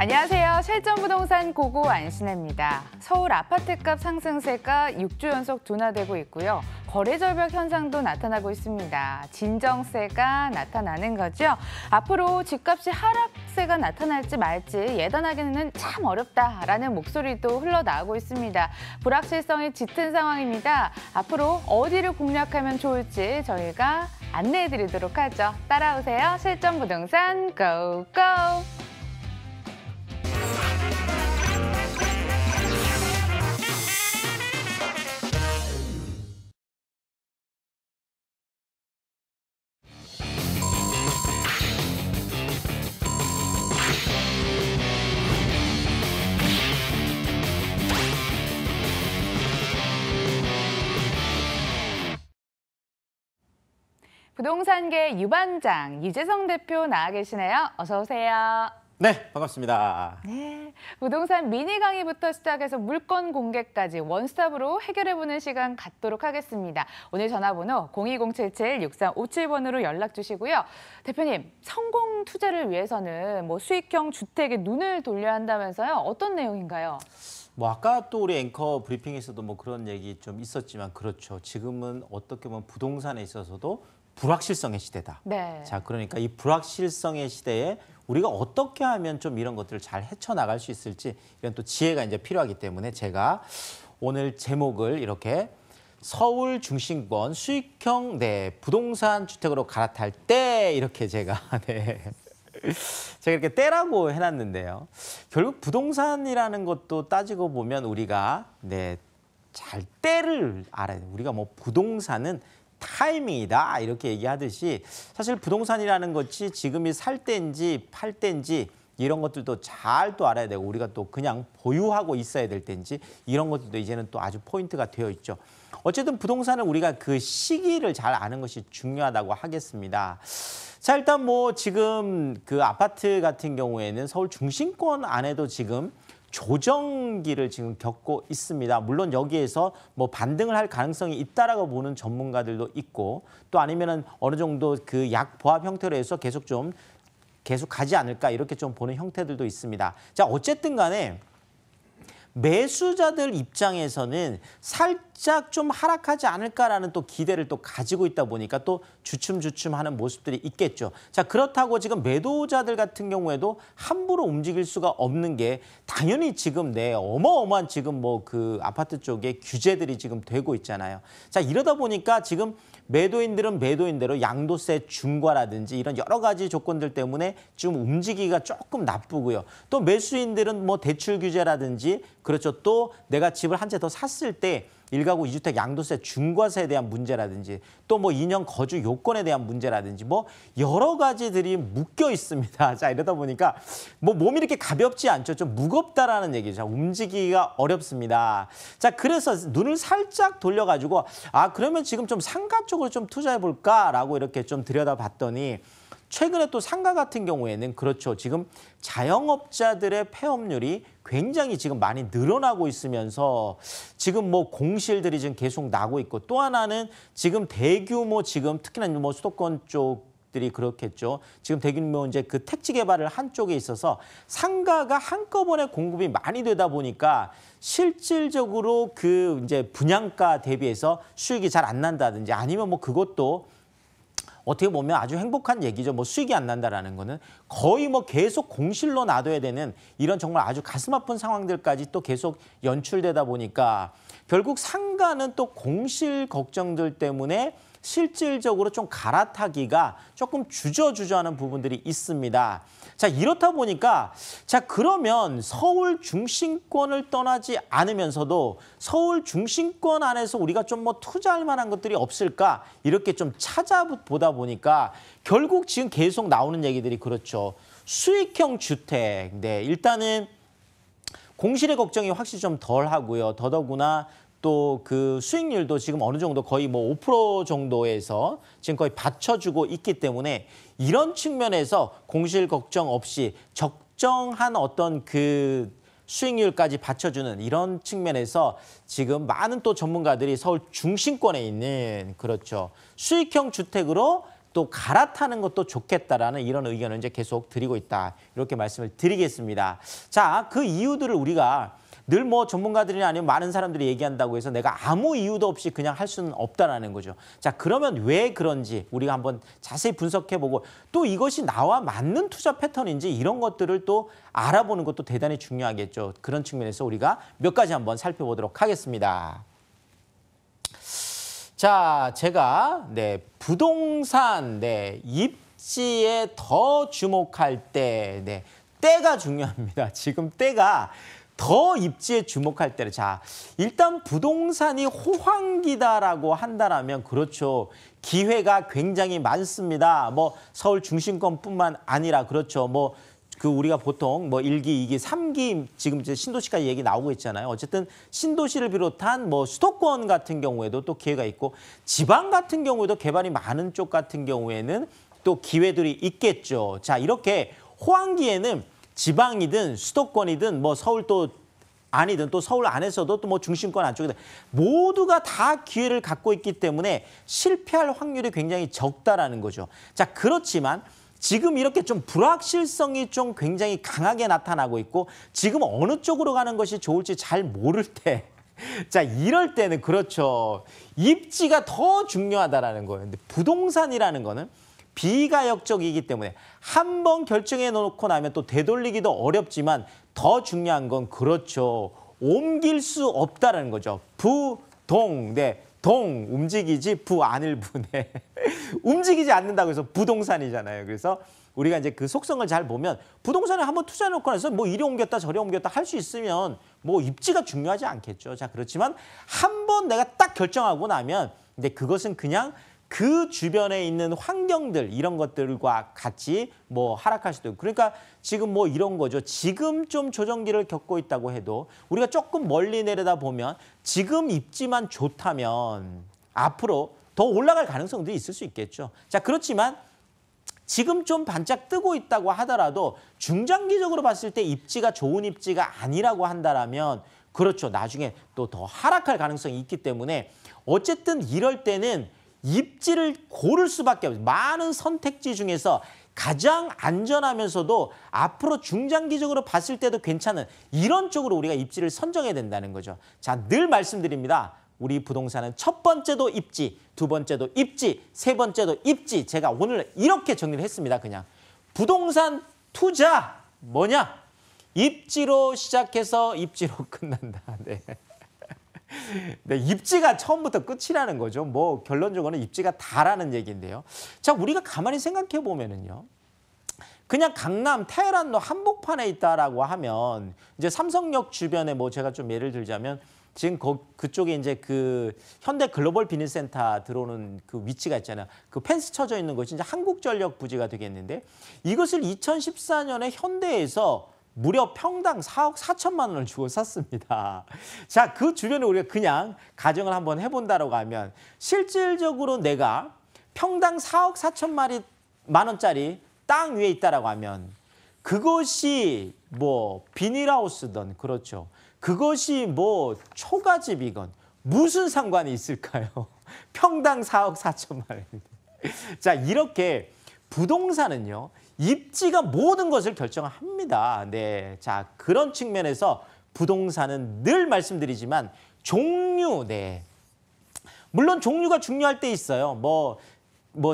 안녕하세요. 실전부동산 고고 안신혜입니다. 서울 아파트값 상승세가 6주 연속 둔화되고 있고요. 거래 절벽 현상도 나타나고 있습니다. 진정세가 나타나는 거죠. 앞으로 집값이 하락세가 나타날지 말지 예단하기는 참 어렵다라는 목소리도 흘러나오고 있습니다. 불확실성이 짙은 상황입니다. 앞으로 어디를 공략하면 좋을지 저희가 안내해드리도록 하죠. 따라오세요. 실전부동산 고고! 부동산계 유반장 이재성 대표 나와 계시네요. 어서 오세요. 네, 반갑습니다. 네, 부동산 미니 강의부터 시작해서 물건 공개까지 원스톱으로 해결해보는 시간 갖도록 하겠습니다. 오늘 전화번호 02077-6357번으로 연락 주시고요. 대표님, 성공 투자를 위해서는 수익형 주택에 눈을 돌려야 한다면서요. 어떤 내용인가요? 아까 또 우리 앵커 브리핑에서도 그런 얘기 좀 있었지만 그렇죠. 지금은 어떻게 보면 부동산에 있어서도 불확실성의 시대다. 네. 자, 그러니까 이 불확실성의 시대에 우리가 어떻게 하면 좀 이런 것들을 잘 헤쳐나갈 수 있을지 이런 또 지혜가 이제 필요하기 때문에 제가 오늘 제목을 이렇게 서울 중심권 수익형 부동산 주택으로 갈아탈 때 이렇게 제가 제가 이렇게 때라고 해놨는데요. 결국 부동산이라는 것도 따지고 보면 우리가 잘 때를 알아야 돼요. 우리가 부동산은 타이밍이다 이렇게 얘기하듯이 사실 부동산이라는 것이 지금이 살 때인지 팔 때인지 이런 것들도 잘 또 알아야 되고 우리가 또 그냥 보유하고 있어야 될 때인지 이런 것들도 이제는 또 아주 포인트가 되어 있죠. 어쨌든 부동산은 우리가 그 시기를 잘 아는 것이 중요하다고 하겠습니다. 자, 일단 지금 그 아파트 같은 경우에는 서울 중심권 안에도 지금 조정기를 지금 겪고 있습니다. 물론 여기에서 반등을 할 가능성이 있다라고 보는 전문가들도 있고 또 아니면은 어느 정도 그 약보합 형태로 해서 계속 가지 않을까 이렇게 좀 보는 형태들도 있습니다. 자, 어쨌든 간에 매수자들 입장에서는 살짝 좀 하락하지 않을까라는 또 기대를 또 가지고 있다 보니까 또 주춤주춤하는 모습들이 있겠죠. 자, 그렇다고 지금 매도자들 같은 경우에도 함부로 움직일 수가 없는 게 당연히 지금 어마어마한 지금 그 아파트 쪽에 규제들이 지금 되고 있잖아요. 자, 이러다 보니까 지금 매도인들은 매도인대로 양도세 중과라든지 이런 여러 가지 조건들 때문에 지금 움직이기가 조금 나쁘고요. 또 매수인들은 대출 규제라든지 그렇죠. 또 내가 집을 한 채 더 샀을 때 1가구 2주택 양도세 중과세에 대한 문제라든지 또 2년 거주 요건에 대한 문제라든지 여러 가지들이 묶여 있습니다. 자, 이러다 보니까 몸이 이렇게 가볍지 않죠. 좀 무겁다라는 얘기죠. 자, 움직이기가 어렵습니다. 자, 그래서 눈을 살짝 돌려가지고 그러면 지금 좀 상가 쪽으로 좀 투자해 볼까라고 이렇게 좀 들여다봤더니 최근에 또 상가 같은 경우에는 그렇죠. 지금 자영업자들의 폐업률이 굉장히 지금 많이 늘어나고 있으면서 지금 공실들이 지금 계속 나고 있고 또 하나는 지금 대규모 지금 특히나 수도권 쪽들이 그렇겠죠. 지금 대규모 이제 그 택지 개발을 한쪽에 있어서 상가가 한꺼번에 공급이 많이 되다 보니까 실질적으로 그 이제 분양가 대비해서 수익이 잘 안 난다든지 아니면 그것도 어떻게 보면 아주 행복한 얘기죠. 수익이 안 난다라는 거는 거의 계속 공실로 놔둬야 되는 이런 정말 아주 가슴 아픈 상황들까지 또 계속 연출되다 보니까 결국 상가는 또 공실 걱정들 때문에 실질적으로 좀 갈아타기가 조금 주저주저하는 부분들이 있습니다. 자, 이렇다 보니까 그러면 서울 중심권을 떠나지 않으면서도 서울 중심권 안에서 우리가 좀 투자할 만한 것들이 없을까 이렇게 좀 찾아보다 보니까 결국 지금 계속 나오는 얘기들이 그렇죠. 수익형 주택. 일단은 공실의 걱정이 확실히 좀 덜 하고요. 더더구나 또 그 수익률도 지금 어느 정도 거의 5% 정도에서 지금 거의 받쳐주고 있기 때문에 이런 측면에서 공실 걱정 없이 적정한 어떤 그 수익률까지 받쳐주는 이런 측면에서 지금 많은 또 전문가들이 서울 중심권에 있는 그렇죠. 수익형 주택으로 또 갈아타는 것도 좋겠다라는 이런 의견을 이제 계속 드리고 있다. 이렇게 말씀을 드리겠습니다. 자, 그 이유들을 우리가 늘 뭐 전문가들이나 아니면 많은 사람들이 얘기한다고 해서 내가 아무 이유도 없이 그냥 할 수는 없다라는 거죠. 자, 그러면 왜 그런지 우리가 한번 자세히 분석해보고 또 이것이 나와 맞는 투자 패턴인지 이런 것들을 또 알아보는 것도 대단히 중요하겠죠. 그런 측면에서 우리가 몇 가지 한번 살펴보도록 하겠습니다. 자, 제가 부동산 입지에 더 주목할 때 때가 중요합니다. 지금 때가 더 입지에 주목할 때를 자, 일단 부동산이 호황기다라고 한다라면 그렇죠. 기회가 굉장히 많습니다. 뭐 서울 중심권뿐만 아니라 그렇죠. 뭐 그 우리가 보통 뭐 1기, 2기, 3기 지금 이제 신도시까지 얘기 나오고 있잖아요. 어쨌든 신도시를 비롯한 뭐 수도권 같은 경우에도 또 기회가 있고 지방 같은 경우에도 개발이 많은 쪽 같은 경우에는 또 기회들이 있겠죠. 자, 이렇게 호황기에는 지방이든 수도권이든 뭐 서울 또 아니든 또 서울 안에서도 또 뭐 중심권 안쪽이든 모두가 다 기회를 갖고 있기 때문에 실패할 확률이 굉장히 적다라는 거죠. 자, 그렇지만 지금 이렇게 좀 불확실성이 좀 굉장히 강하게 나타나고 있고 지금 어느 쪽으로 가는 것이 좋을지 잘 모를 때 자, 이럴 때는 그렇죠. 입지가 더 중요하다라는 거예요. 근데 부동산이라는 거는 비가역적이기 때문에 한 번 결정해 놓고 나면 또 되돌리기도 어렵지만 더 중요한 건 그렇죠. 옮길 수 없다는 거죠. 부동, 동 움직이지 부안일부네. 움직이지 않는다고 해서 부동산이잖아요. 그래서 우리가 이제 그 속성을 잘 보면 부동산에 한번 투자해 놓고 나서 뭐 이리 옮겼다 저리 옮겼다 할 수 있으면 뭐 입지가 중요하지 않겠죠. 자, 그렇지만 한 번 내가 딱 결정하고 나면 근데 그것은 그냥 그 주변에 있는 환경들 이런 것들과 같이 뭐 하락할 수도 있고 그러니까 지금 뭐 이런 거죠. 지금 좀 조정기를 겪고 있다고 해도 우리가 조금 멀리 내려다 보면 지금 입지만 좋다면 앞으로 더 올라갈 가능성도 있을 수 있겠죠. 자, 그렇지만 지금 좀 반짝 뜨고 있다고 하더라도 중장기적으로 봤을 때 입지가 좋은 입지가 아니라고 한다라면 그렇죠. 나중에 또 더 하락할 가능성이 있기 때문에 어쨌든 이럴 때는 입지를 고를 수밖에 없어요. 많은 선택지 중에서 가장 안전하면서도 앞으로 중장기적으로 봤을 때도 괜찮은 이런 쪽으로 우리가 입지를 선정해야 된다는 거죠. 자, 늘 말씀드립니다. 우리 부동산은 첫 번째도 입지, 두 번째도 입지, 세 번째도 입지. 제가 오늘 이렇게 정리를 했습니다. 그냥 부동산 투자 뭐냐? 입지로 시작해서 입지로 끝난다. 네. 네, 입지가 처음부터 끝이라는 거죠. 뭐 결론적으로는 입지가 다라는 얘기인데요. 자, 우리가 가만히 생각해 보면은요. 그냥 강남 테헤란로 한복판에 있다라고 하면 이제 삼성역 주변에 뭐 제가 좀 예를 들자면 지금 그쪽에 이제 그 현대 글로벌 비즈니스센터 들어오는 그 위치가 있잖아요. 그 펜스 쳐져 있는 것이 이제 한국전력 부지가 되겠는데 이것을 2014년에 현대에서 무려 평당 4억 4천만 원을 주고 샀습니다. 자, 그 주변에 우리가 그냥 가정을 한번 해본다라고 하면 실질적으로 내가 평당 4억 4천만 원짜리 땅 위에 있다라고 하면 그것이 뭐 비닐하우스든 그렇죠. 그것이 뭐 초가집이건 무슨 상관이 있을까요? 평당 4억 4천만 원인데. 자, 이렇게 부동산은요. 입지가 모든 것을 결정합니다. 네, 자, 그런 측면에서 부동산은 늘 말씀드리지만 종류, 물론 종류가 중요할 때 있어요. 뭐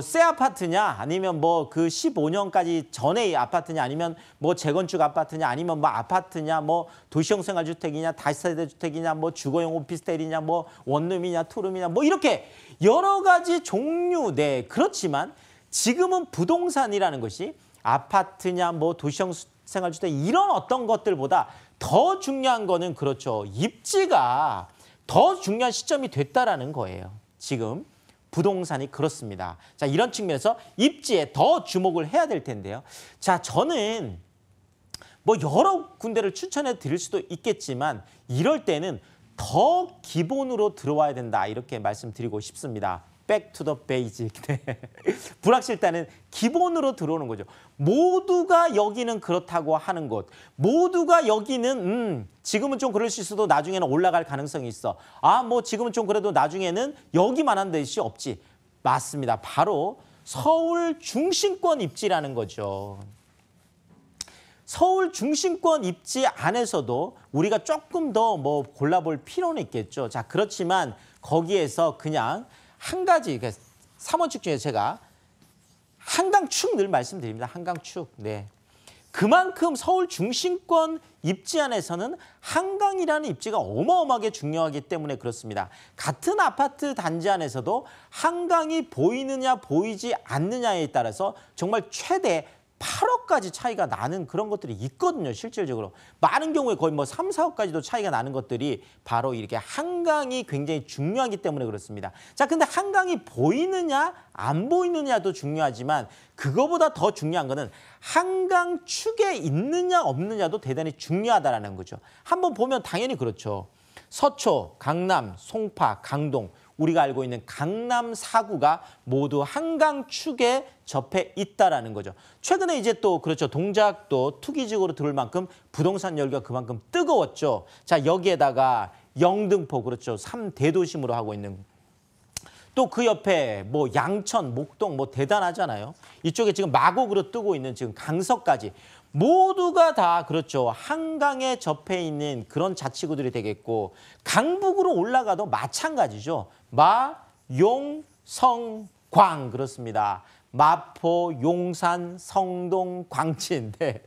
새 아파트냐 아니면 뭐 그 15년까지 전에 아파트냐 아니면 뭐 재건축 아파트냐 아니면 뭐 아파트냐 뭐 도시형 생활주택이냐 다세대 주택이냐 뭐 주거용 오피스텔이냐 뭐 원룸이냐 투룸이냐 뭐 이렇게 여러 가지 종류, 그렇지만 지금은 부동산이라는 것이 아파트냐 뭐 도시형 생활주택 이런 어떤 것들보다 더 중요한 거는 그렇죠. 입지가 더 중요한 시점이 됐다라는 거예요. 지금 부동산이 그렇습니다. 자, 이런 측면에서 입지에 더 주목을 해야 될 텐데요. 자, 저는 뭐 여러 군데를 추천해 드릴 수도 있겠지만 이럴 때는 더 기본으로 들어와야 된다 이렇게 말씀드리고 싶습니다. Back to the basic. 불확실성은 기본으로 들어오는 거죠. 모두가 여기는 그렇다고 하는 곳. 모두가 여기는 지금은 좀 그럴 수 있어도 나중에는 올라갈 가능성이 있어. 아, 뭐 지금은 좀 그래도 나중에는 여기만한 데시 없지. 맞습니다. 바로 서울 중심권 입지라는 거죠. 서울 중심권 입지 안에서도 우리가 조금 더 뭐 골라볼 필요는 있겠죠. 자, 그렇지만 거기에서 그냥 한 가지, 3원칙 중에 제가 한강축 늘 말씀드립니다. 한강축. 네. 그만큼 서울 중심권 입지 안에서는 한강이라는 입지가 어마어마하게 중요하기 때문에 그렇습니다. 같은 아파트 단지 안에서도 한강이 보이느냐 보이지 않느냐에 따라서 정말 최대 8억까지 차이가 나는 그런 것들이 있거든요. 실질적으로. 많은 경우에 거의 뭐 3, 4억까지도 차이가 나는 것들이 바로 이렇게 한강이 굉장히 중요하기 때문에 그렇습니다. 자, 근데 한강이 보이느냐 안 보이느냐도 중요하지만 그거보다 더 중요한 거는 한강 축에 있느냐 없느냐도 대단히 중요하다는 거죠. 한번 보면 당연히 그렇죠. 서초, 강남, 송파, 강동, 우리가 알고 있는 강남 4구가 모두 한강 축에 접해 있다라는 거죠. 최근에 이제 또 그렇죠. 동작도 투기적으로 들을 만큼 부동산 열기가 그만큼 뜨거웠죠. 자, 여기에다가 영등포 그렇죠. 3대도심으로 하고 있는 또 그 옆에 뭐 양천, 목동 뭐 대단하잖아요. 이쪽에 지금 마곡으로 뜨고 있는 지금 강서까지 모두가 다 그렇죠. 한강에 접해 있는 그런 자치구들이 되겠고 강북으로 올라가도 마찬가지죠. 마, 용, 성, 광 그렇습니다. 마포, 용산, 성동, 광진. 네.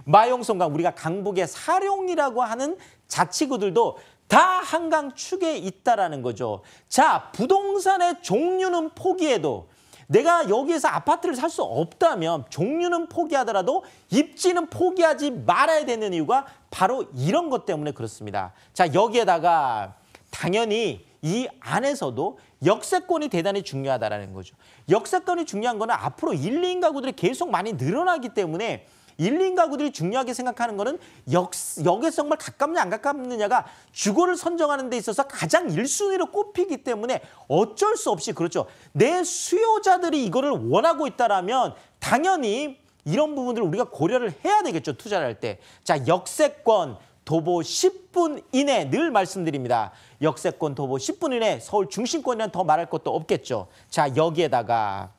마용성광 우리가 강북의 사룡이라고 하는 자치구들도 다 한강 축에 있다라는 거죠. 자, 부동산의 종류는 포기해도 내가 여기에서 아파트를 살 수 없다면 종류는 포기하더라도 입지는 포기하지 말아야 되는 이유가 바로 이런 것 때문에 그렇습니다. 자, 여기에다가 당연히 이 안에서도 역세권이 대단히 중요하다는 거죠. 역세권이 중요한 거는 앞으로 1, 2인 가구들이 계속 많이 늘어나기 때문에 1, 2인 가구들이 중요하게 생각하는 거는 역에 정말 가깝냐 안 가깝느냐가 주거를 선정하는 데 있어서 가장 1순위로 꼽히기 때문에 어쩔 수 없이 그렇죠. 내 수요자들이 이거를 원하고 있다라면 당연히 이런 부분들을 우리가 고려를 해야 되겠죠. 투자를 할 때. 자, 역세권 도보 10분 이내 늘 말씀드립니다. 역세권 도보 10분 이내 서울 중심권이란 더 말할 것도 없겠죠. 자, 여기에다가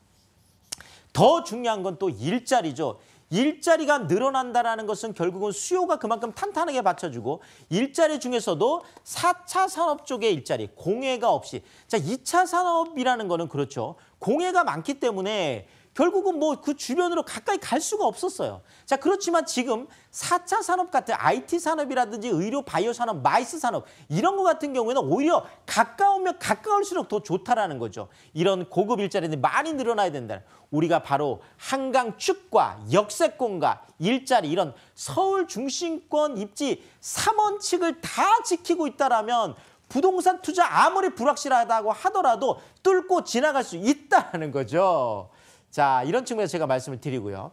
더 중요한 건 또 일자리죠. 일자리가 늘어난다는 것은 결국은 수요가 그만큼 탄탄하게 받쳐주고 일자리 중에서도 4차 산업 쪽의 일자리, 공해가 없이. 자, 2차 산업이라는 거는 그렇죠. 공해가 많기 때문에 결국은 뭐 그 주변으로 가까이 갈 수가 없었어요. 자, 그렇지만 지금 4차 산업 같은 IT 산업이라든지 의료 바이오 산업, 마이스 산업 이런 거 같은 경우에는 오히려 가까우면 가까울수록 더 좋다라는 거죠. 이런 고급 일자리들이 많이 늘어나야 된다. 우리가 바로 한강 축과 역세권과 일자리 이런 서울 중심권 입지 3원칙을 다 지키고 있다라면 부동산 투자 아무리 불확실하다고 하더라도 뚫고 지나갈 수 있다는 거죠. 자, 이런 측면에서 제가 말씀을 드리고요.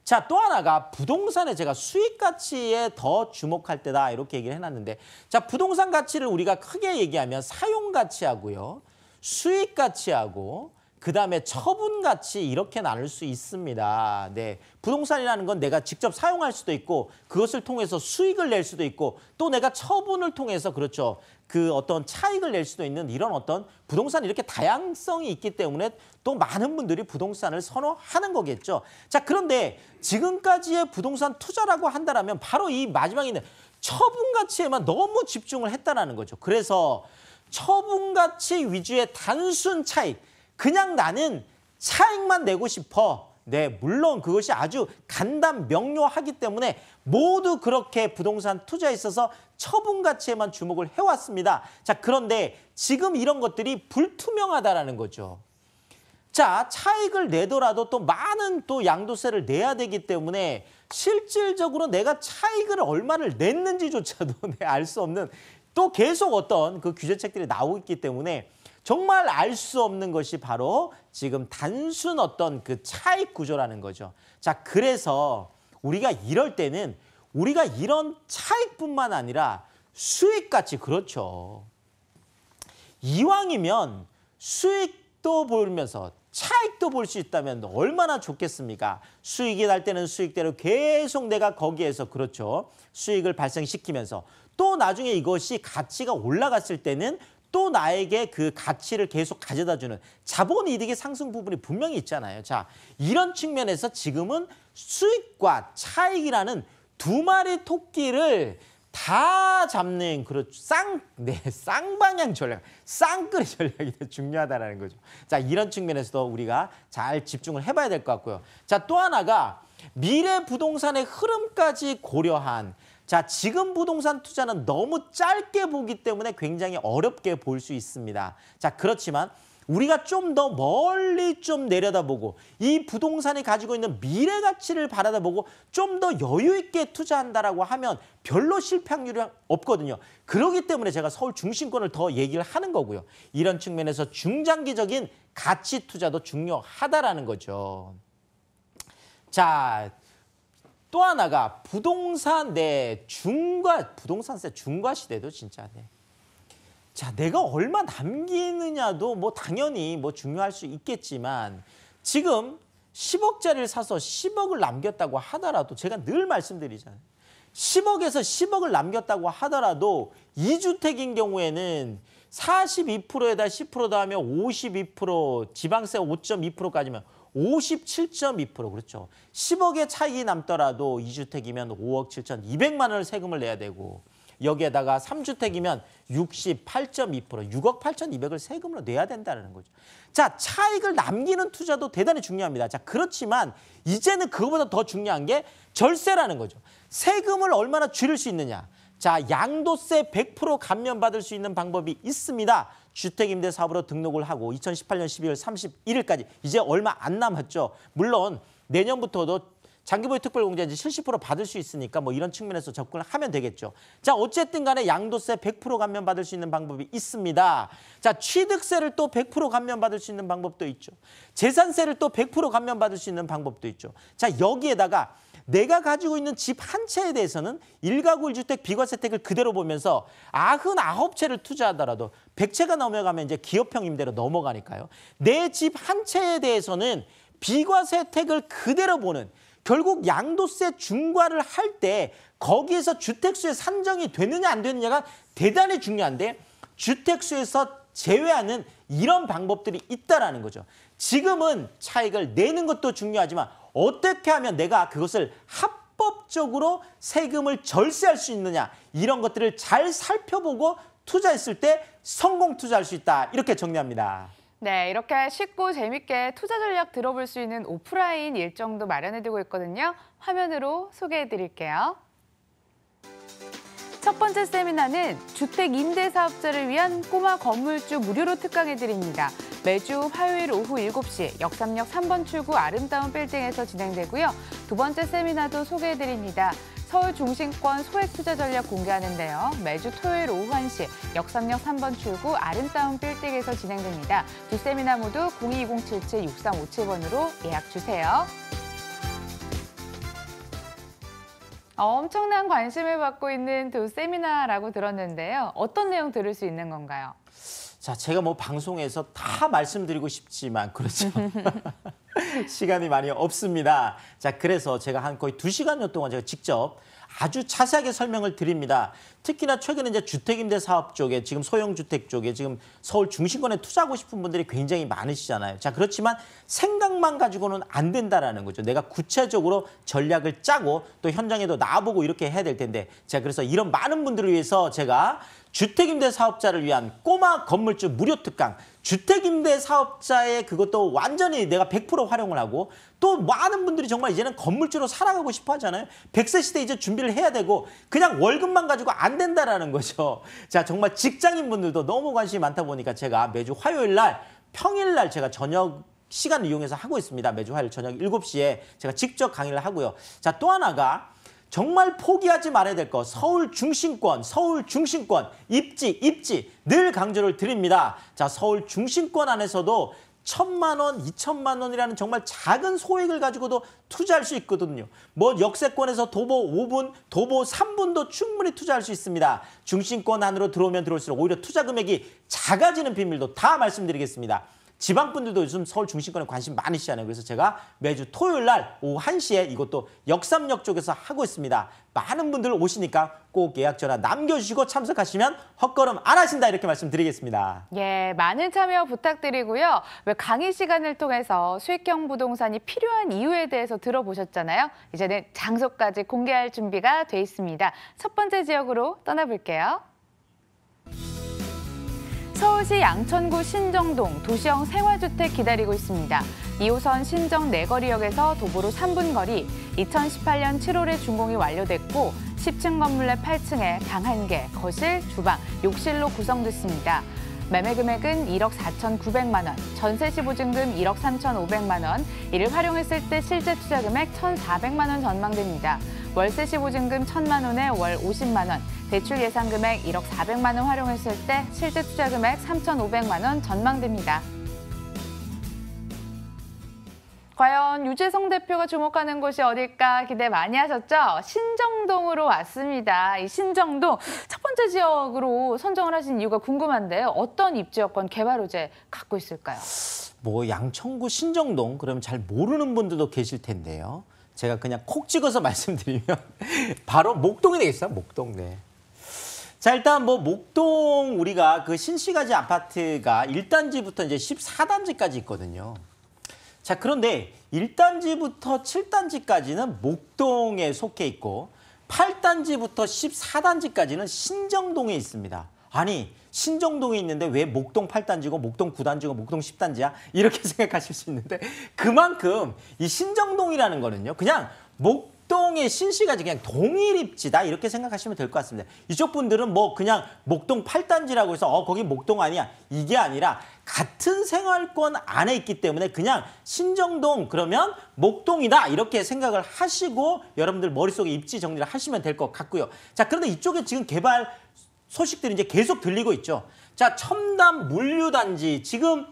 자, 또 하나가 부동산에 제가 수익 가치에 더 주목할 때다 이렇게 얘기를 해놨는데 자, 부동산 가치를 우리가 크게 얘기하면 사용 가치하고요. 수익 가치하고 그다음에 처분 가치 이렇게 나눌 수 있습니다. 네, 부동산이라는 건 내가 직접 사용할 수도 있고 그것을 통해서 수익을 낼 수도 있고 또 내가 처분을 통해서 그렇죠. 그 어떤 차익을 낼 수도 있는 이런 어떤 부동산 이렇게 다양성이 있기 때문에 또 많은 분들이 부동산을 선호하는 거겠죠. 자, 그런데 지금까지의 부동산 투자라고 한다면 바로 이 마지막에 있는 처분 가치에만 너무 집중을 했다는 거죠. 그래서 처분 가치 위주의 단순 차익 그냥 나는 차익만 내고 싶어. 네, 물론 그것이 아주 간단 명료하기 때문에 모두 그렇게 부동산 투자에 있어서 처분 가치에만 주목을 해왔습니다. 자, 그런데 지금 이런 것들이 불투명하다라는 거죠. 자, 차익을 내더라도 또 많은 또 양도세를 내야 되기 때문에 실질적으로 내가 차익을 얼마를 냈는지조차도 알 수 없는 또 계속 어떤 그 규제책들이 나오고 있기 때문에 정말 알 수 없는 것이 바로 지금 단순 어떤 그 차익 구조라는 거죠. 자, 그래서 우리가 이럴 때는 우리가 이런 차익뿐만 아니라 수익 가치 그렇죠. 이왕이면 수익도 보면서 차익도 볼 수 있다면 얼마나 좋겠습니까? 수익이 날 때는 수익대로 계속 내가 거기에서 그렇죠. 수익을 발생시키면서 또 나중에 이것이 가치가 올라갔을 때는 또 나에게 그 가치를 계속 가져다주는 자본이득의 상승 부분이 분명히 있잖아요. 자, 이런 측면에서 지금은 수익과 차익이라는 두 마리 토끼를 다 잡는 쌍방향 전략, 쌍끌이 전략이 중요하다는 거죠. 자, 이런 측면에서도 우리가 잘 집중을 해봐야 될 것 같고요. 자, 또 하나가 미래 부동산의 흐름까지 고려한 자, 지금 부동산 투자는 너무 짧게 보기 때문에 굉장히 어렵게 볼 수 있습니다. 자, 그렇지만 우리가 좀 더 멀리 좀 내려다보고 이 부동산이 가지고 있는 미래 가치를 바라다보고 좀 더 여유 있게 투자한다라고 하면 별로 실패 확률이 없거든요. 그렇기 때문에 제가 서울 중심권을 더 얘기를 하는 거고요. 이런 측면에서 중장기적인 가치 투자도 중요하다라는 거죠. 자, 또 하나가 부동산세 중과 시대도 진짜 자, 내가 얼마 남기느냐도 뭐 당연히 뭐 중요할 수 있겠지만 지금 10억짜리를 사서 10억을 남겼다고 하더라도 제가 늘 말씀드리잖아요. 10억에서 10억을 남겼다고 하더라도 2주택인 경우에는 42%에다 10% 더하면 52%, 지방세 5.2%까지면 57.2% 그렇죠. 10억의 차익이 남더라도 2주택이면 5억 7,200만 원을 세금을 내야 되고 여기에다가 3주택이면 68.2%, 6억 8,200을 세금으로 내야 된다는 거죠. 자, 차익을 남기는 투자도 대단히 중요합니다. 자, 그렇지만 이제는 그거보다 더 중요한 게 절세라는 거죠. 세금을 얼마나 줄일 수 있느냐. 자, 양도세 100% 감면받을 수 있는 방법이 있습니다. 주택임대사업으로 등록을 하고 2018년 12월 31일까지 이제 얼마 안 남았죠. 물론 내년부터도 장기보유 특별공제인지 70% 받을 수 있으니까 뭐 이런 측면에서 접근을 하면 되겠죠. 자, 어쨌든 간에 양도세 100% 감면받을 수 있는 방법이 있습니다. 자, 취득세를 또 100% 감면받을 수 있는 방법도 있죠. 재산세를 또 100% 감면받을 수 있는 방법도 있죠. 자, 여기에다가 내가 가지고 있는 집 한 채에 대해서는 1가구 1주택 비과세택을 그대로 보면서 99채를 투자하더라도 100채가 넘어가면 이제 기업형 임대로 넘어가니까요. 내 집 한 채에 대해서는 비과세택을 그대로 보는 결국 양도세 중과를 할 때 거기에서 주택수에 산정이 되느냐 안 되느냐가 대단히 중요한데 주택수에서 제외하는 이런 방법들이 있다라는 거죠. 지금은 차익을 내는 것도 중요하지만 어떻게 하면 내가 그것을 합법적으로 세금을 절세할 수 있느냐 이런 것들을 잘 살펴보고 투자했을 때 성공 투자할 수 있다. 이렇게 정리합니다. 네, 이렇게 쉽고 재밌게 투자 전략 들어볼 수 있는 오프라인 일정도 마련해두고 있거든요. 화면으로 소개해드릴게요. 첫 번째 세미나는 주택 임대 사업자를 위한 꼬마 건물주 무료로 특강해드립니다. 매주 화요일 오후 7시 역삼역 3번 출구 아름다운 빌딩에서 진행되고요. 두 번째 세미나도 소개해드립니다. 서울 중심권 소액 투자 전략 공개하는데요. 매주 토요일 오후 1시 역삼역 3번 출구 아름다운 빌딩에서 진행됩니다. 두 세미나 모두 022077-6357번으로 예약 주세요. 엄청난 관심을 받고 있는 두 세미나라고 들었는데요. 어떤 내용 들을 수 있는 건가요? 자, 제가 뭐 방송에서 다 말씀드리고 싶지만 그렇죠. 시간이 많이 없습니다. 자, 그래서 제가 한 거의 2시간여 동안 제가 직접 아주 자세하게 설명을 드립니다. 특히나 최근에 이제 주택임대 사업 쪽에 지금 소형주택 쪽에 지금 서울 중심권에 투자하고 싶은 분들이 굉장히 많으시잖아요. 자, 그렇지만 생각만 가지고는 안 된다라는 거죠. 내가 구체적으로 전략을 짜고 또 현장에도 나와보고 이렇게 해야 될 텐데 자, 그래서 이런 많은 분들을 위해서 제가 주택임대 사업자를 위한 꼬마 건물주 무료 특강 주택임대 사업자의 그것도 완전히 내가 100% 활용을 하고 또 많은 분들이 정말 이제는 건물주로 살아가고 싶어 하잖아요. 100세 시대 이제 준비를 해야 되고 그냥 월급만 가지고 안 된다라는 거죠. 자, 정말 직장인분들도 너무 관심이 많다 보니까 제가 매주 화요일 날 평일 날 제가 저녁 시간을 이용해서 하고 있습니다. 매주 화요일 저녁 7시에 제가 직접 강의를 하고요. 자, 또 하나가 정말 포기하지 말아야 될 거 서울 중심권 입지 늘 강조를 드립니다. 자, 서울 중심권 안에서도 1,000만 원, 2,000만 원이라는 정말 작은 소액을 가지고도 투자할 수 있거든요. 뭐 역세권에서 도보 5분, 도보 3분도 충분히 투자할 수 있습니다. 중심권 안으로 들어오면 들어올수록 오히려 투자 금액이 작아지는 비밀도 다 말씀드리겠습니다. 지방분들도 요즘 서울 중심권에 관심 많으시잖아요. 그래서 제가 매주 토요일 날 오후 1시에 이것도 역삼역 쪽에서 하고 있습니다. 많은 분들 오시니까 꼭 예약 전화 남겨주시고 참석하시면 헛걸음 안 하신다 이렇게 말씀드리겠습니다. 예, 많은 참여 부탁드리고요. 왜 강의 시간을 통해서 수익형 부동산이 필요한 이유에 대해서 들어보셨잖아요. 이제는 장소까지 공개할 준비가 돼 있습니다. 첫 번째 지역으로 떠나볼게요. 서울시 양천구 신정동 도시형 생활주택 기다리고 있습니다. 2호선 신정 내거리역에서 도보로 3분 거리, 2018년 7월에 준공이 완료됐고 10층 건물 내 8층에 방 1개, 거실, 주방, 욕실로 구성됐습니다. 매매 금액은 1억 4,900만 원, 전세시 보증금 1억 3,500만 원, 이를 활용했을 때 실제 투자 금액 1,400만 원 전망됩니다. 월세시 보증금 1,000만 원에 월 50만 원, 대출 예상 금액 1억 400만 원 활용했을 때 실제 투자 금액 3,500만 원 전망됩니다. 과연 유재성 대표가 주목하는 곳이 어딜까 기대 많이 하셨죠? 신정동으로 왔습니다. 이 신정동 첫 번째 지역으로 선정을 하신 이유가 궁금한데요. 어떤 입지여건 개발 호재 갖고 있을까요? 뭐 양천구 신정동 그러면 잘 모르는 분들도 계실 텐데요. 제가 그냥 콕 찍어서 말씀드리면 바로 목동이 되겠어요. 목동. 네. 자, 일단 뭐 목동 우리가 그 신시가지 아파트가 1단지부터 이제 14단지까지 있거든요. 자, 그런데 1단지부터 7단지까지는 목동에 속해 있고 8단지부터 14단지까지는 신정동에 있습니다. 아니, 신정동에 있는데 왜 목동 8단지고 목동 9단지고 목동 10단지야? 이렇게 생각하실 수 있는데 그만큼 이 신정동이라는 거는요. 그냥 목동의 신시가지 그냥 동일 입지다 이렇게 생각하시면 될 것 같습니다. 이쪽 분들은 뭐 그냥 목동 8단지라고 해서 거기 목동 아니야. 이게 아니라 같은 생활권 안에 있기 때문에 그냥 신정동 그러면 목동이다 이렇게 생각을 하시고 여러분들 머릿속에 입지 정리를 하시면 될 것 같고요. 자, 그런데 이쪽에 지금 개발 소식들이 이제 계속 들리고 있죠. 자, 첨단 물류단지 지금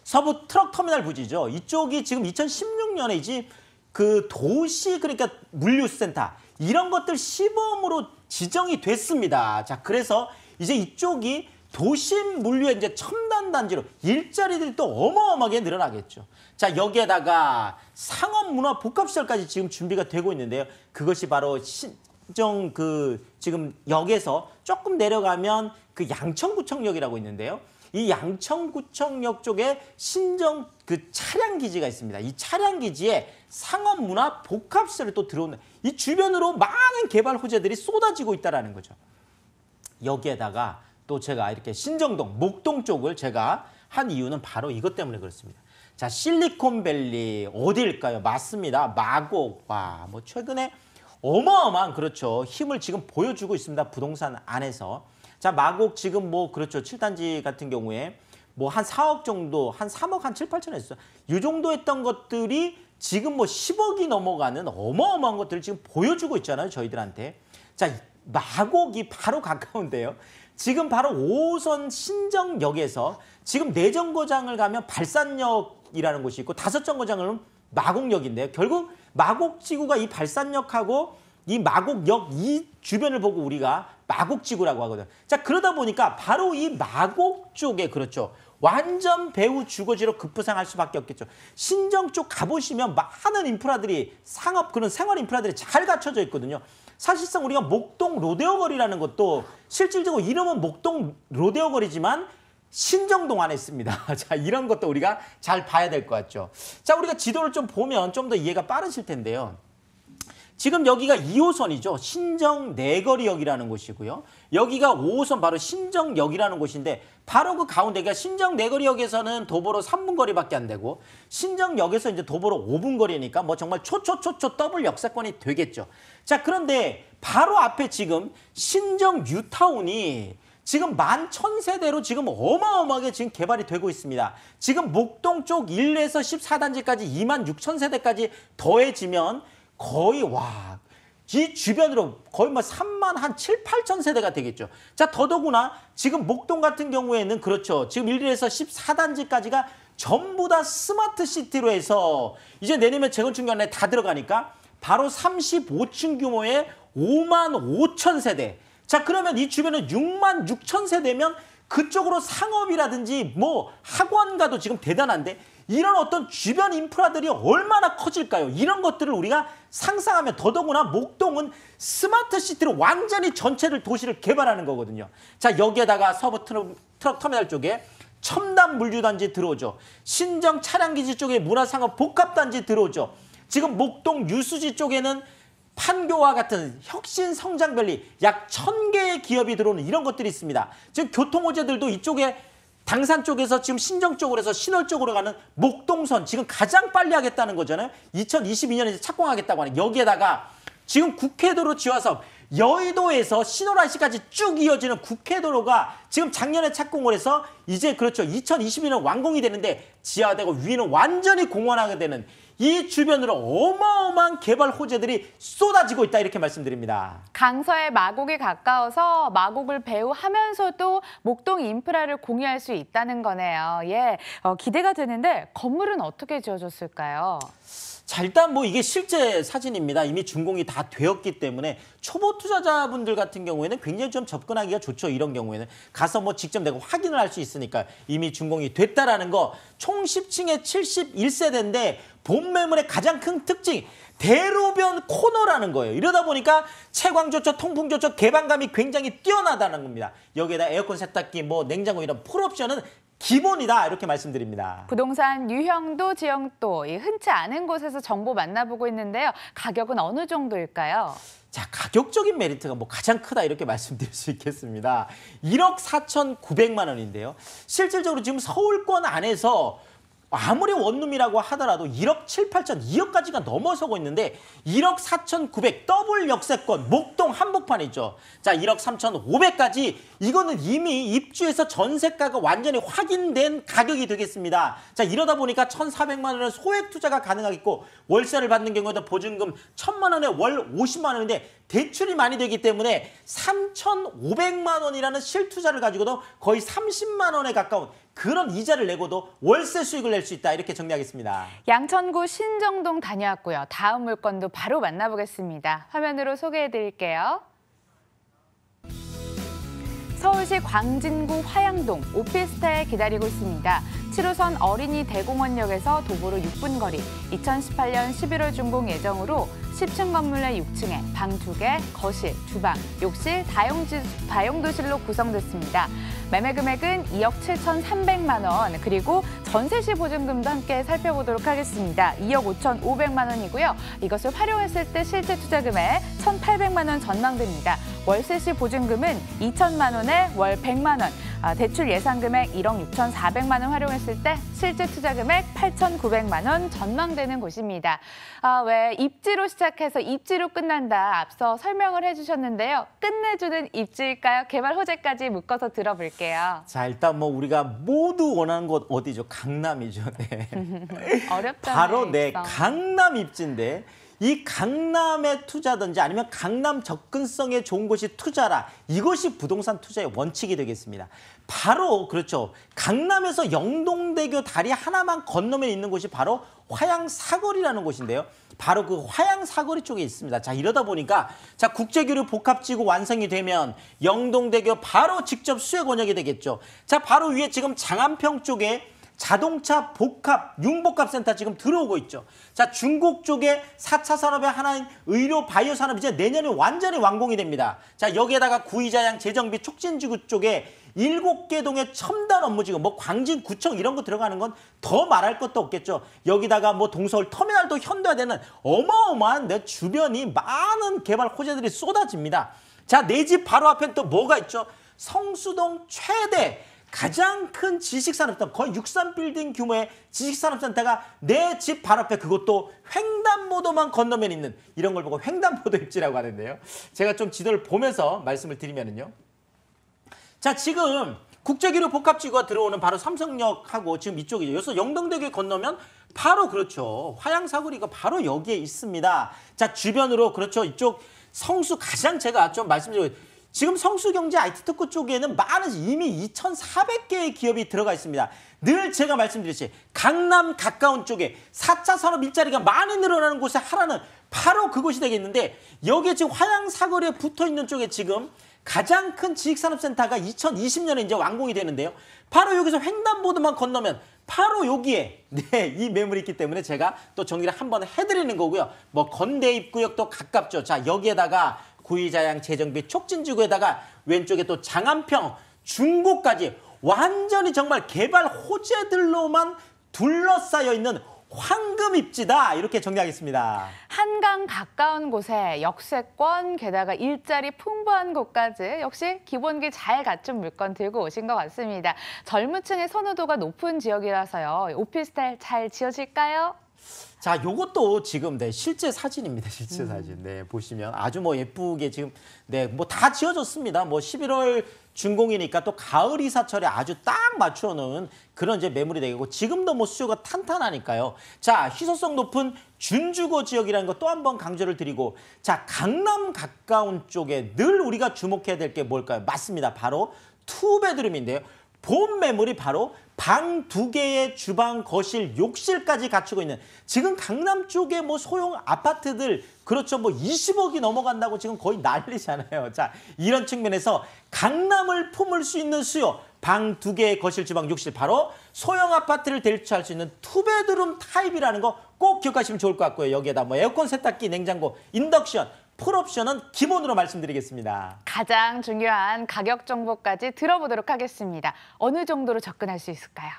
서부 트럭터미널 부지죠. 이쪽이 지금 2016년에 이제 그 도시 그러니까 물류센터 이런 것들 시범으로 지정이 됐습니다. 자, 그래서 이제 이쪽이 도심 물류의 이제 첨단 단지로 일자리들이 또 어마어마하게 늘어나겠죠. 자, 여기에다가 상업 문화 복합시설까지 지금 준비가 되고 있는데요. 그것이 바로 신정 그 지금 역에서 조금 내려가면 그 양천구청역이라고 있는데요. 이 양천구청역 쪽에 신정 그 차량 기지가 있습니다. 이 차량 기지에 상업 문화 복합시설이 또 들어오는 이 주변으로 많은 개발 호재들이 쏟아지고 있다라는 거죠. 여기에다가 또 제가 이렇게 신정동, 목동 쪽을 제가 한 이유는 바로 이것 때문에 그렇습니다. 자, 실리콘밸리 어디일까요? 맞습니다. 마곡. 와, 뭐 최근에 어마어마한 그렇죠. 힘을 지금 보여주고 있습니다. 부동산 안에서. 자, 마곡 지금 뭐 그렇죠. 7단지 같은 경우에 뭐 한 4억 정도, 한 3억 한 7, 8천 했어요. 이 정도 했던 것들이 지금 뭐 10억이 넘어가는 어마어마한 것들을 지금 보여주고 있잖아요. 저희들한테. 자, 마곡이 바로 가까운데요. 지금 바로 5호선 신정역에서 지금 내정거장을 가면 발산역이라는 곳이 있고 5정거장은 마곡역인데요. 결국 마곡지구가 이 발산역하고 이 마곡역 이 주변을 보고 우리가 마곡지구라고 하거든요. 자, 그러다 보니까 바로 이 마곡 쪽에 그렇죠. 완전 배후 주거지로 급부상할 수밖에 없겠죠. 신정 쪽 가보시면 많은 인프라들이 상업 그런 생활 인프라들이 잘 갖춰져 있거든요. 사실상 우리가 목동 로데오 거리라는 것도 실질적으로 이름은 목동 로데오 거리지만 신정동 안에 있습니다. 자, 이런 것도 우리가 잘 봐야 될 것 같죠. 자, 우리가 지도를 좀 보면 좀 더 이해가 빠르실 텐데요. 지금 여기가 2호선이죠. 신정 내거리역이라는 곳이고요. 여기가 5호선 바로 신정역이라는 곳인데 바로 그 가운데가 신정 내거리역에서는 도보로 3분 거리밖에 안 되고 신정역에서 이제 도보로 5분 거리니까 뭐 정말 초초초초 더블 역세권이 되겠죠. 자, 그런데 바로 앞에 지금 신정 뉴타운이 지금 11,000세대로 지금 어마어마하게 지금 개발이 되고 있습니다. 지금 목동 쪽 1에서 14단지까지 26,000세대까지 더해지면 거의 와, 이 주변으로 거의 뭐 3만 한 7, 8천 세대가 되겠죠. 자, 더더구나 지금 목동 같은 경우에는 그렇죠. 지금 1에서 14단지까지가 전부 다 스마트 시티로 해서 이제 내년에 재건축 연에 다 들어가니까 바로 35층 규모의 5만 5천 세대. 자, 그러면 이 주변은 6만 6천 세대면 그쪽으로 상업이라든지 뭐 학원가도 지금 대단한데 이런 어떤 주변 인프라들이 얼마나 커질까요? 이런 것들을 우리가 상상하면 더더구나 목동은 스마트 시티로 완전히 전체를 도시를 개발하는 거거든요. 자, 여기에다가 서부 트럭 터미널 쪽에 첨단 물류단지 들어오죠. 신정 차량기지 쪽에 문화상업 복합단지 들어오죠. 지금 목동 유수지 쪽에는 판교와 같은 혁신 성장밸리 약 1000개의 기업이 들어오는 이런 것들이 있습니다. 지금 교통호재들도 이쪽에 당산 쪽에서 지금 신정 쪽으로 해서 신월 쪽으로 가는 목동선 지금 가장 빨리 하겠다는 거잖아요. 2022년에 착공하겠다고 하는 여기에다가 지금 국회도로 지화사업 여의도에서 신호라시까지 쭉 이어지는 국회도로가 지금 작년에 착공을 해서 이제 그렇죠. 2022년 완공이 되는데 지하되고 위는 완전히 공원화가 되는 이 주변으로 어마어마한 개발 호재들이 쏟아지고 있다 이렇게 말씀드립니다. 강서의 마곡이 가까워서 마곡을 배우하면서도 목동 인프라를 공유할 수 있다는 거네요. 예, 기대가 되는데 건물은 어떻게 지어졌을까요? 자, 일단 뭐 이게 실제 사진입니다. 이미 준공이 다 되었기 때문에 초보 투자자분들 같은 경우에는 굉장히 좀 접근하기가 좋죠. 이런 경우에는 가서 뭐 직접 내가 확인을 할 수 있으니까 이미 준공이 됐다라는 거. 총 10층에 71세대인데 본 매물의 가장 큰 특징 대로변 코너라는 거예요. 이러다 보니까 채광 조처, 통풍 조처, 개방감이 굉장히 뛰어나다는 겁니다. 여기에다 에어컨, 세탁기, 뭐 냉장고 이런 풀옵션은 기본이다 이렇게 말씀드립니다. 부동산 유형도 지형도 흔치 않은 곳에서 정보 만나보고 있는데요. 가격은 어느 정도일까요? 자, 가격적인 메리트가 뭐 가장 크다 이렇게 말씀드릴 수 있겠습니다. 1억 4,900만 원인데요. 실질적으로 지금 서울권 안에서 아무리 원룸이라고 하더라도 1억 7, 8천, 2억까지가 넘어서고 있는데 1억 4,900 더블 역세권 목동 한복판 있죠. 자, 1억 3,500까지 이거는 이미 입주해서 전세가가 완전히 확인된 가격이 되겠습니다. 자, 이러다 보니까 1,400만 원은 소액 투자가 가능하겠고 월세를 받는 경우에도 보증금 1,000만 원에 월 50만 원인데 대출이 많이 되기 때문에 3,500만 원이라는 실투자를 가지고도 거의 30만 원에 가까운 그런 이자를 내고도 월세 수익을 낼 수 있다 이렇게 정리하겠습니다. 양천구 신정동 다녀왔고요. 다음 물건도 바로 만나보겠습니다. 화면으로 소개해드릴게요. 서울시 광진구 화양동 오피스텔 기다리고 있습니다. 7호선 어린이 대공원역에서 도보로 6분 거리, 2018년 11월 준공 예정으로 10층 건물의 6층에 방 2개, 거실, 주방, 욕실, 다용도실로 구성됐습니다. 매매 금액은 2억 7,300만 원, 그리고 전세시 보증금도 함께 살펴보도록 하겠습니다. 2억 5,500만 원이고요. 이것을 활용했을 때 실제 투자 금액 1,800만 원 전망됩니다. 월세시 보증금은 2천만 원에 월 100만 원, 대출 예상 금액 1억 6,400만 원 활용했을 때 실제 투자 금액 8,900만 원 전망되는 곳입니다. 왜 입지로 시작해서 입지로 끝난다 앞서 설명을 해주셨는데요. 끝내주는 입지일까요? 개발 호재까지 묶어서 들어볼게요. 자, 일단 뭐 우리가 모두 원하는 곳 어디죠? 강남이죠. 네. 어렵잖아요. 바로 네, 입성. 강남 입지인데 이 강남에 투자든지 아니면 강남 접근성에 좋은 곳이 투자라. 이것이 부동산 투자의 원칙이 되겠습니다. 바로 그렇죠. 강남에서 영동대교 다리 하나만 건너면 있는 곳이 바로 화양사거리라는 곳인데요. 바로 그 화양사거리 쪽에 있습니다. 자, 이러다 보니까 자, 국제교류 복합지구 완성이 되면 영동대교 바로 직접 수혜 권역이 되겠죠. 자, 바로 위에 지금 장안평 쪽에 자동차 복합, 융복합센터 지금 들어오고 있죠. 자, 중국 쪽에 4차 산업의 하나인 의료 바이오 산업 이제 내년에 완전히 완공이 됩니다. 자, 여기에다가 구이자양 재정비 촉진지구 쪽에 7개 동의 첨단 업무지구, 뭐 광진구청 이런 거 들어가는 건 더 말할 것도 없겠죠. 여기다가 뭐 동서울 터미널도 현대화되는 어마어마한 내 주변이 많은 개발 호재들이 쏟아집니다. 자, 내 집 바로 앞엔 또 뭐가 있죠? 성수동 최대 가장 큰 지식산업센터, 거의 63빌딩 규모의 지식산업센터가 내 집 바로 앞에 그것도 횡단보도만 건너면 있는 이런 걸 보고 횡단보도 입지라고 하는데요. 제가 좀 지도를 보면서 말씀을 드리면은요. 자, 지금 국제기류 복합지구가 들어오는 바로 삼성역하고 지금 이쪽이죠. 여기서 영동대교 건너면 바로 그렇죠. 화양사거리가 바로 여기에 있습니다. 자, 주변으로 그렇죠. 이쪽 성수 가장 제가 좀 말씀드리고 지금 성수경제 IT특구 쪽에는 많은 이미 2,400개의 기업이 들어가 있습니다. 늘 제가 말씀드렸지 강남 가까운 쪽에 4차 산업 일자리가 많이 늘어나는 곳에 하나는 바로 그곳이 되겠는데 여기에 지금 화양사거리에 붙어있는 쪽에 지금 가장 큰 지식산업센터가 2020년에 이제 완공이 되는데요. 바로 여기서 횡단보도만 건너면 바로 여기에 이 매물이 있기 때문에 제가 또 정리를 한번 해드리는 거고요. 뭐 건대 입구역도 가깝죠. 자, 여기에다가 구이자양 재정비 촉진지구에다가 왼쪽에 또 장안평 중고까지 완전히 정말 개발 호재들로만 둘러싸여 있는 황금 입지다, 이렇게 정리하겠습니다. 한강 가까운 곳에 역세권, 게다가 일자리 풍부한 곳까지 역시 기본기 잘 갖춘 물건 들고 오신 것 같습니다. 젊은 층의 선호도가 높은 지역이라서요. 오피스텔 잘 지어질까요? 자, 요것도 지금 실제 사진입니다. 실제 사진. 네, 보시면 아주 뭐 예쁘게 지금 뭐 다 지어졌습니다. 뭐 11월 준공이니까 또 가을 이사철에 아주 딱 맞춰 놓은 그런 이제 매물이 되고, 지금도 뭐 수요가 탄탄하니까요. 자, 희소성 높은 준주거 지역이라는 거 또 한 번 강조를 드리고, 자, 강남 가까운 쪽에 늘 우리가 주목해야 될 게 뭘까요? 맞습니다. 바로 투베드룸인데요. 본 매물이 바로 방 2개의 주방, 거실, 욕실까지 갖추고 있는, 지금 강남 쪽에 뭐 소형 아파트들, 그렇죠, 뭐 20억이 넘어간다고 지금 거의 난리잖아요. 자, 이런 측면에서 강남을 품을 수 있는 수요, 방 2개의 거실, 주방, 욕실, 바로 소형 아파트를 대체할 수 있는 투베드룸 타입이라는 거 꼭 기억하시면 좋을 것 같고요. 여기에다 뭐 에어컨, 세탁기, 냉장고, 인덕션, 풀옵션은 기본으로 말씀드리겠습니다. 가장 중요한 가격 정보까지 들어보도록 하겠습니다. 어느 정도로 접근할 수 있을까요?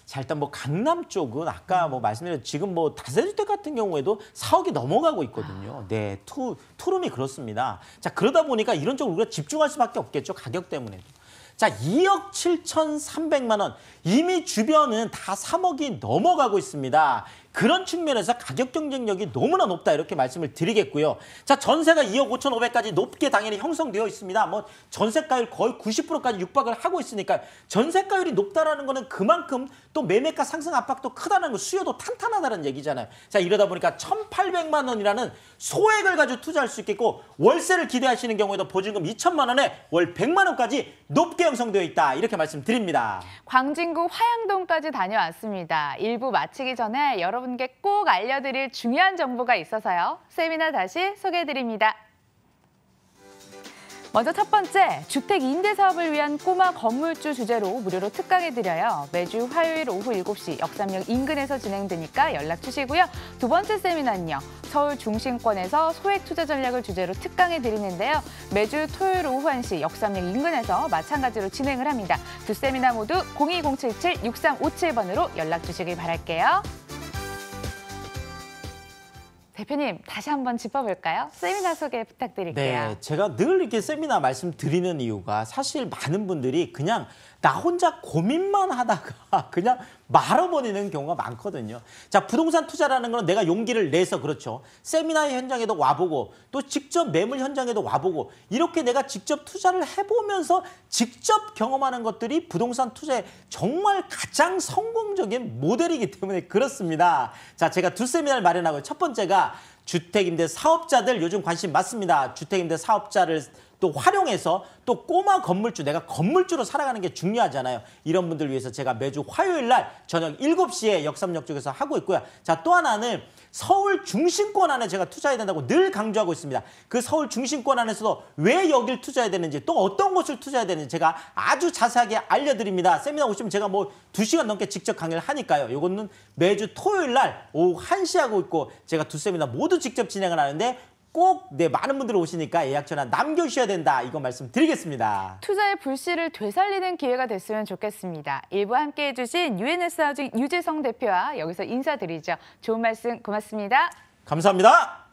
자, 일단 뭐 강남 쪽은 아까 뭐 말씀드린 지금 뭐 다세주택 같은 경우에도 4억이 넘어가고 있거든요. 네, 투룸이 그렇습니다. 자, 그러다 보니까 이런 쪽으로 우리가 집중할 수밖에 없겠죠. 가격 때문에도. 자, 2억 7,300만 원. 이미 주변은 다 3억이 넘어가고 있습니다. 그런 측면에서 가격 경쟁력이 너무나 높다, 이렇게 말씀을 드리겠고요. 자, 전세가 2억 5,500까지 높게 당연히 형성되어 있습니다. 뭐 전세가율 거의 90%까지 육박을 하고 있으니까 전세가율이 높다라는 거는 그만큼 또 매매가 상승 압박도 크다는 거, 수요도 탄탄하다는 얘기잖아요. 자, 이러다 보니까 1,800만 원이라는 소액을 가지고 투자할 수 있겠고, 월세를 기대하시는 경우에도 보증금 2천만 원에 월 100만 원까지 높게 형성되어 있다, 이렇게 말씀드립니다. 광진구 화양동까지 다녀왔습니다. 일부 마치기 전에 여러분께 꼭 알려드릴 중요한 정보가 있어서요. 세미나 다시 소개해드립니다. 먼저 첫 번째, 주택 임대 사업을 위한 꼬마 건물주 주제로 무료로 특강해드려요. 매주 화요일 오후 7시 역삼역 인근에서 진행되니까 연락 주시고요. 두 번째 세미나는요, 서울 중심권에서 소액 투자 전략을 주제로 특강해드리는데요. 매주 토요일 오후 1시 역삼역 인근에서 마찬가지로 진행을 합니다. 두 세미나 모두 02077-6357번으로 연락 주시길 바랄게요. 대표님, 다시 한번 짚어볼까요? 세미나 소개 부탁드릴게요. 네, 제가 늘 이렇게 세미나 말씀드리는 이유가, 사실 많은 분들이 그냥 나 혼자 고민만 하다가 그냥 말아버리는 경우가 많거든요. 자, 부동산 투자라는 건 내가 용기를 내서, 그렇죠, 세미나 현장에도 와보고 또 직접 매물 현장에도 와보고, 이렇게 내가 직접 투자를 해보면서 직접 경험하는 것들이 부동산 투자의 정말 가장 성공적인 모델이기 때문에 그렇습니다. 자, 제가 두 세미나를 마련하고, 첫 번째가 주택임대 사업자들 요즘 관심 많습니다. 주택임대 사업자를 또 활용해서 또 꼬마 건물주, 내가 건물주로 살아가는 게 중요하잖아요. 이런 분들 위해서 제가 매주 화요일 날 저녁 7시에 역삼역 쪽에서 하고 있고요. 자, 또 하나는 서울 중심권 안에 제가 투자해야 된다고 늘 강조하고 있습니다. 그 서울 중심권 안에서도 왜 여길 투자해야 되는지, 또 어떤 곳을 투자해야 되는지 제가 아주 자세하게 알려드립니다. 세미나 오시면 제가 뭐 2시간 넘게 직접 강의를 하니까요. 이거는 매주 토요일 날 오후 1시 하고 있고, 제가 두 세미나 모두 직접 진행을 하는데 꼭 많은 분들 오시니까 예약 전화 남겨주셔야 된다, 이거 말씀드리겠습니다. 투자의 불씨를 되살리는 기회가 됐으면 좋겠습니다. 일부 함께해 주신 UNS 하우징 유재성 대표와 여기서 인사드리죠. 좋은 말씀 고맙습니다. 감사합니다.